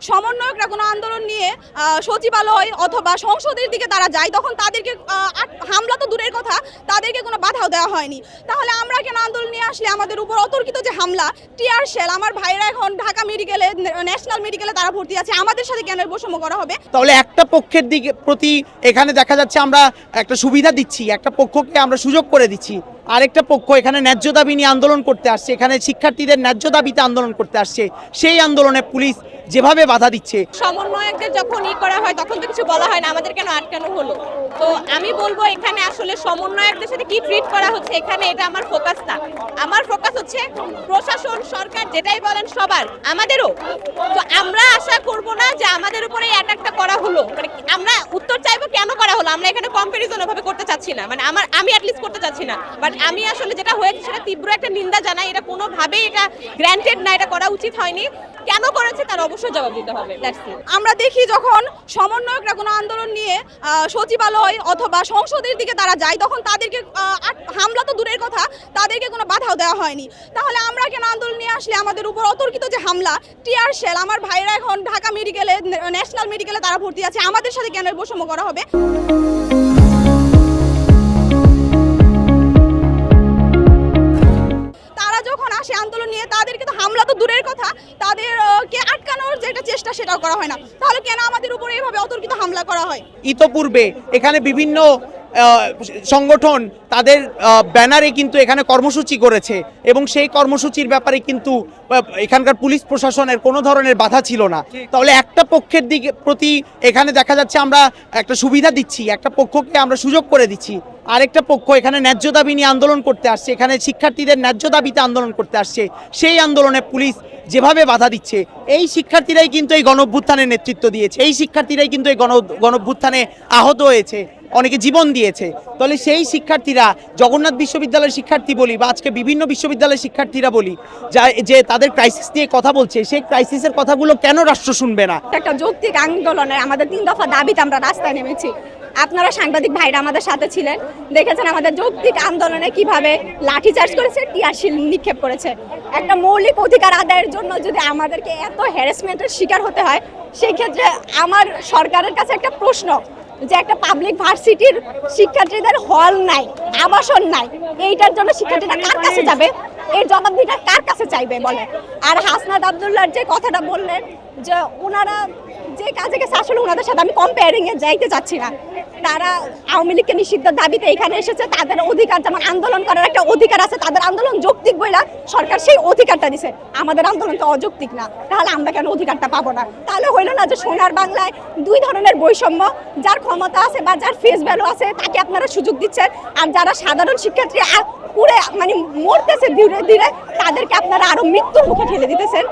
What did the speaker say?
সমন্বয়করা কোনো আন্দোলন নিয়ে সচিবালয় অথবা সংসদের দিকে তারা যায়, তখন তাদেরকে হামলা তো দূরের কথা, তাদেরকে কোনো বাধাও দেওয়া হয়নি। তাহলে আমরা কেন আন্দোলন নিয়ে আসলে আমাদের উপর অতর্কিত যে হামলা, টিয়ার শেল, আমার ভাইরা এখন ঢাকা মেডিকেলে, ন্যাশনাল মেডিকেলে তারা ভর্তি আছে, আমাদের সাথে কেন বৈষম্য করা হবে? তাহলে একটা পক্ষের দিকে প্রতি এখানে দেখা যাচ্ছে আমরা একটা সুবিধা দিচ্ছি, একটা পক্ষকে আমরা সুযোগ করে দিচ্ছি, আরেকটা পক্ষ এখানে ন্যায্য দাবি নিয়ে আন্দোলন করতে আসছে, এখানে শিক্ষার্থীদের ন্যায্য দাবিতে আন্দোলন করতে আসছে, সেই আন্দোলনে পুলিশ যেভাবে বাধা দিচ্ছে। সমন্বয়কদের যখন করা হয় তখন তো কিছু বলা হয় না, আমাদের কেন আটকানো হলো? তো আমি বলবো এখানে আসলে সমন্বয়কদের সাথে কি ট্রিট করা হচ্ছে, এখানে এটা আমার ফোকাস না। আমার ফোকাস হচ্ছে প্রশাসন, সরকার যেটাই বলেন সবার, আমাদেরও। তো আমরা আশা করব না যে আমাদের উপরে এই অ্যাটাকটা করা হলো, মানে আমরা উত্তর চাইবো কেন করা হলো। আমরা এখানে কম্পারিজন ভাবে করতে চাচ্ছি না, মানে আমি অ্যাটলিস্ট করতে চাচ্ছি না। বাট আমি আসলে যেটা হয়েছে সেটা তীব্র একটা নিন্দা জানাই। এটা কোনোভাবেই এটা গ্র্যান্টেড না, এটা করা উচিত হয়নি। কেন করেছে তার অবশ্যই জবাব দিতে হবে। আমরা দেখি যখন সমন্বয়করা কোনো আন্দোলন নিয়ে সচিবালয় অথবা সংসদের দিকে তারা যায়, তখন তাদেরকে হামলা তো দূরের কথা, তাদেরকে কোনো বাধাও দেওয়া হয়নি। তাহলে আমরা কেন আন্দোলন নিয়ে আসলে আমাদের উপর অতর্কিত যে হামলা, টিয়ার শেল, আমার ভাইরা এখন ঢাকা মেডিকেলে, ন্যাশনাল মেডিকেলে তারা ভর্তি আছে, আমাদের সাথে কেন বৈষম্য করা হবে? আন্দোলন নিয়ে তাদেরকে তো হামলা তো দূরের কথা, তাদেরকে আটকানোর যেটা চেষ্টা সেটাও করা হয় না। তাহলে কেন আমাদের উপরে এইভাবে অতর্কিত হামলা করা হয়? ইতোপূর্বে এখানে বিভিন্ন সংগঠন তাদের ব্যানারে কিন্তু এখানে কর্মসূচি করেছে এবং সেই কর্মসূচির ব্যাপারে কিন্তু এখানকার পুলিশ প্রশাসনের কোনো ধরনের বাধা ছিল না। তাহলে একটা পক্ষের দিকে প্রতি এখানে দেখা যাচ্ছে আমরা একটা সুবিধা দিচ্ছি, একটা পক্ষকে আমরা সুযোগ করে দিচ্ছি, আরেকটা পক্ষ এখানে ন্যায্য দাবি নিয়ে আন্দোলন করতে আসছে, এখানে শিক্ষার্থীদের ন্যায্য দাবিতে আন্দোলন করতে আসছে, সেই আন্দোলনে পুলিশ যেভাবে বাধা দিচ্ছে। এই শিক্ষার্থীরাই কিন্তু এই গণঅভ্যুত্থানের নেতৃত্ব দিয়েছে, এই শিক্ষার্থীরাই কিন্তু এই গণঅভ্যুত্থানে আহত হয়েছে, অনেকে জীবন দিয়েছে। তাহলে সেই শিক্ষার্থীরা, জগন্নাথ বিশ্ববিদ্যালয়ের শিক্ষার্থী বলি বা আজকে বিভিন্ন বিশ্ববিদ্যালয়ের শিক্ষার্থীরা বলি, যে তাদের ক্রাইসিস নিয়ে কথা বলছে, সেই ক্রাইসিসের কথাগুলো কেন রাষ্ট্র শুনবে না? একটা যৌক্তিক আন্দোলনে আমাদের 3 দফা দাবিতে আমরা রাস্তায় নেমেছি। আপনারা সাংবাদিক ভাইরা আমাদের সাথে ছিলেন, দেখেছেন আমাদের যৌক্তিক আন্দোলনে কিভাবে লাঠিচার্জ করেছে, টিয়ারশিল নিক্ষেপ করেছে। একটা মৌলিক অধিকার আদায়ের জন্য যদি আমাদেরকে এত হ্যারাসমেন্টের শিকার হতে হয়, সেই ক্ষেত্রে আমার সরকারের কাছে একটা প্রশ্ন, যে একটা পাবলিক ভার্সিটির শিক্ষার্থীদের হল নাই, আবাসন নাই, এইটার জন্য শিক্ষার্থীরা কার কাছে যাবে? এর জবাবদিহিটা কার কাছে চাইবে বলে? আর হাসনাত আব্দুল্লাহর যে কথাটা বললেন, যে ওনারা যে কাজে গেছে, আসলে ওনাদের সাথে আমি কম্পেয়ারিংয়ে যাইতে চাচ্ছি না। তারা আওয়ামী লীগকে নিষিদ্ধ দাবিতে এখানে এসেছে, তাদের অধিকার, যেমন আন্দোলন করার একটা অধিকার আছে, তাদের আন্দোলন যৌক্তিক বইলা সরকার সেই অধিকারটা দিছে। আমাদের আন্দোলন তো অযৌক্তিক না, তাহলে আমরা কেন অধিকারটা পাবো না? তাহলে হইলো না যে সোনার বাংলায় 2 ধরনের বৈষম্য, যার ক্ষমতা আছে বা যার ফেস ভ্যালু আছে তাকে আপনারা সুযোগ দিচ্ছেন, আর যারা সাধারণ শিক্ষার্থী পুরে মানে মরতেছে ধীরে ধীরে, তাদেরকে আপনারা আরো মৃত্যুর মুখে ঠেলে দিতেছেন।